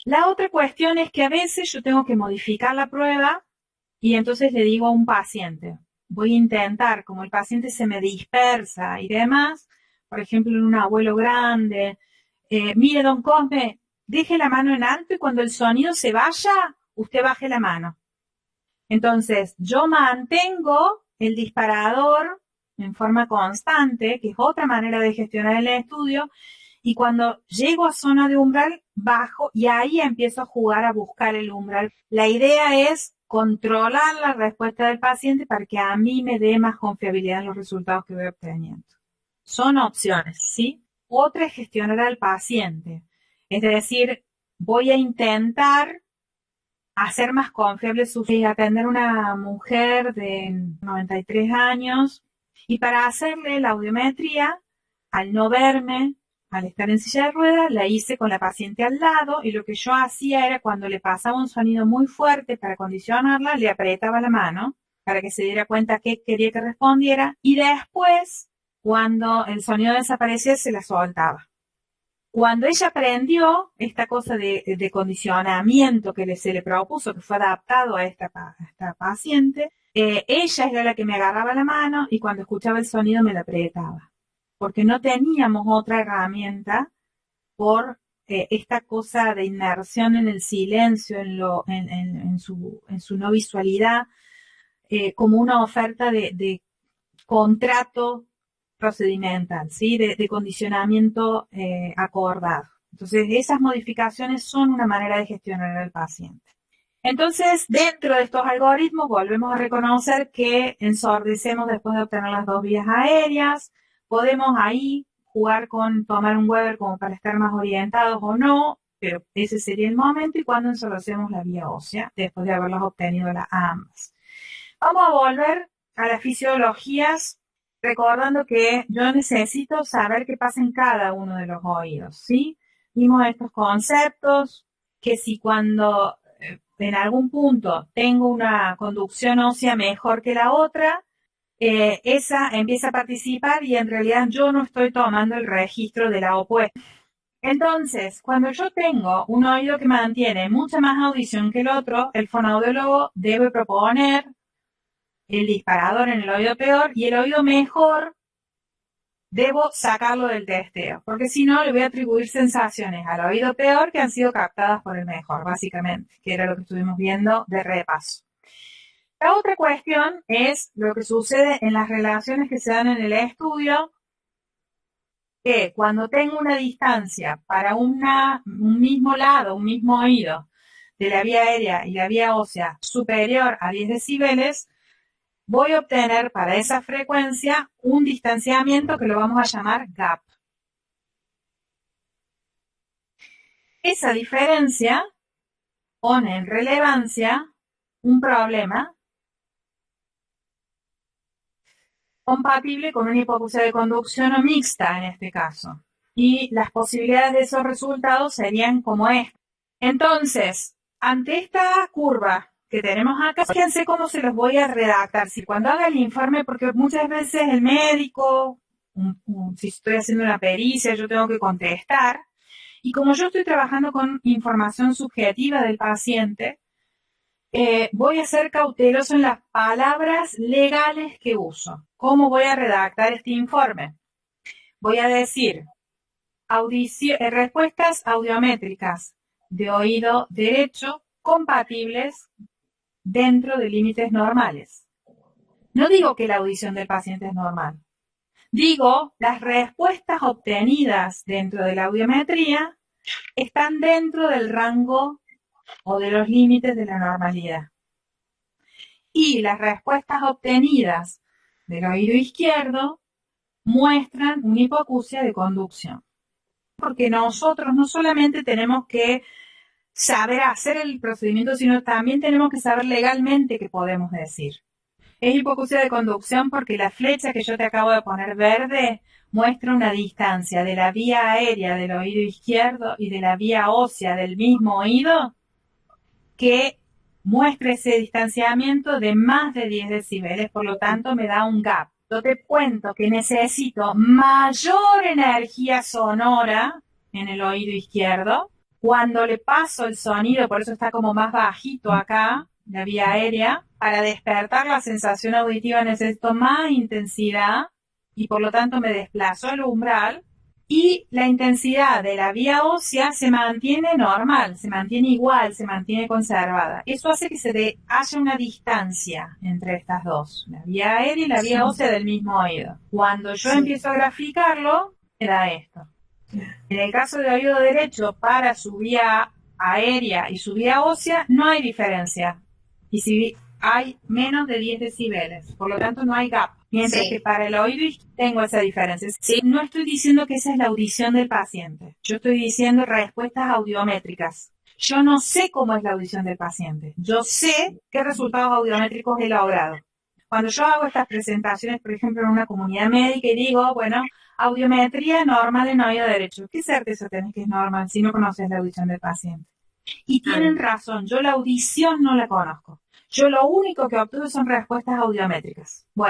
La otra cuestión es que a veces yo tengo que modificar la prueba y entonces le digo a un paciente, voy a intentar, como el paciente se me dispersa y demás, por ejemplo, en un abuelo grande, mire, don Cosme, deje la mano en alto y cuando el sonido se vaya, usted baje la mano. Entonces, yo mantengo el disparador en forma constante, que es otra manera de gestionar el estudio, y cuando llego a zona de umbral, bajo y ahí empiezo a jugar a buscar el umbral. La idea es controlar la respuesta del paciente para que a mí me dé más confiabilidad en los resultados que voy obteniendo. Son opciones, ¿sí? Otra es gestionar al paciente. Es decir, voy a intentar hacer más confiable su atender a una mujer de 93 años y para hacerle la audiometría, al no verme, al estar en silla de ruedas, la hice con la paciente al lado y lo que yo hacía era cuando le pasaba un sonido muy fuerte para condicionarla, le apretaba la mano para que se diera cuenta que quería que respondiera y después, cuando el sonido desaparecía, se la soltaba. Cuando ella aprendió esta cosa de condicionamiento que se le propuso, que fue adaptado a esta paciente, ella era la que me agarraba la mano y cuando escuchaba el sonido me la apretaba. Porque no teníamos otra herramienta por esta cosa de inmersión en el silencio, en su no visualidad, como una oferta de contrato procedimental, ¿sí? De condicionamiento acordado. Entonces, esas modificaciones son una manera de gestionar al paciente. Entonces, dentro de estos algoritmos, volvemos a reconocer que ensordecemos después de obtener las dos vías aéreas. Podemos ahí jugar con tomar un Weber como para estar más orientados o no, pero ese sería el momento y cuando ensordecemos la vía ósea, después de haberlas obtenido las ambas. Vamos a volver a las fisiologías recordando que yo necesito saber qué pasa en cada uno de los oídos, ¿sí? Vimos estos conceptos, que si cuando en algún punto tengo una conducción ósea mejor que la otra, esa empieza a participar y en realidad yo no estoy tomando el registro de la opuesta. Entonces, cuando yo tengo un oído que mantiene mucha más audición que el otro, el fonoaudiólogo debe proponer el disparador en el oído peor y el oído mejor debo sacarlo del testeo, porque si no le voy a atribuir sensaciones al oído peor que han sido captadas por el mejor, básicamente, que era lo que estuvimos viendo de repaso. La otra cuestión es lo que sucede en las relaciones que se dan en el estudio, que cuando tengo una distancia para un mismo lado, un mismo oído, de la vía aérea y la vía ósea superior a 10 decibeles, voy a obtener para esa frecuencia un distanciamiento que lo vamos a llamar gap. Esa diferencia pone en relevancia un problema compatible con una hipoacusia de conducción o mixta en este caso. Y las posibilidades de esos resultados serían como esta. Entonces, ante esta curva que tenemos acá, fíjense cómo se los voy a redactar. Si cuando haga el informe, porque muchas veces el médico, si estoy haciendo una pericia, yo tengo que contestar. Y como yo estoy trabajando con información subjetiva del paciente, voy a ser cauteloso en las palabras legales que uso. ¿Cómo voy a redactar este informe? Voy a decir respuestas audiométricas de oído derecho compatibles dentro de límites normales. No digo que la audición del paciente es normal. Digo, las respuestas obtenidas dentro de la audiometría están dentro del rango o de los límites de la normalidad. Y las respuestas obtenidas del oído izquierdo muestran una hipoacusia de conducción. Porque nosotros no solamente tenemos que saber hacer el procedimiento, sino también tenemos que saber legalmente qué podemos decir. Es hipoacusia de conducción porque la flecha que yo te acabo de poner verde muestra una distancia de la vía aérea del oído izquierdo y de la vía ósea del mismo oído que muestra ese distanciamiento de más de 10 decibeles, por lo tanto me da un gap. Yo te cuento que necesito mayor energía sonora en el oído izquierdo Cuando le paso el sonido, por eso está como más bajito acá, la vía aérea, para despertar la sensación auditiva necesito más intensidad y por lo tanto me desplazo al umbral y la intensidad de la vía ósea se mantiene normal, se mantiene igual, se mantiene conservada. Eso hace que haya una distancia entre estas dos, la vía aérea y la vía ósea del mismo oído. Cuando yo empiezo a graficarlo, me da esto. En el caso de oído derecho, para su vía aérea y su vía ósea, no hay diferencia. Y si hay menos de 10 decibeles, por lo tanto no hay gap. Mientras que para el oído izquierdo tengo esa diferencia. Sí, no estoy diciendo que esa es la audición del paciente. Yo estoy diciendo respuestas audiométricas. Yo no sé cómo es la audición del paciente. Yo sé qué resultados audiométricos he logrado. Cuando yo hago estas presentaciones, por ejemplo, en una comunidad médica y digo, bueno, audiometría normal en oído derecho. ¿Qué certeza tenés que es normal si no conoces la audición del paciente? Y tienen razón, yo la audición no la conozco. Yo lo único que obtuve son respuestas audiométricas. Bueno,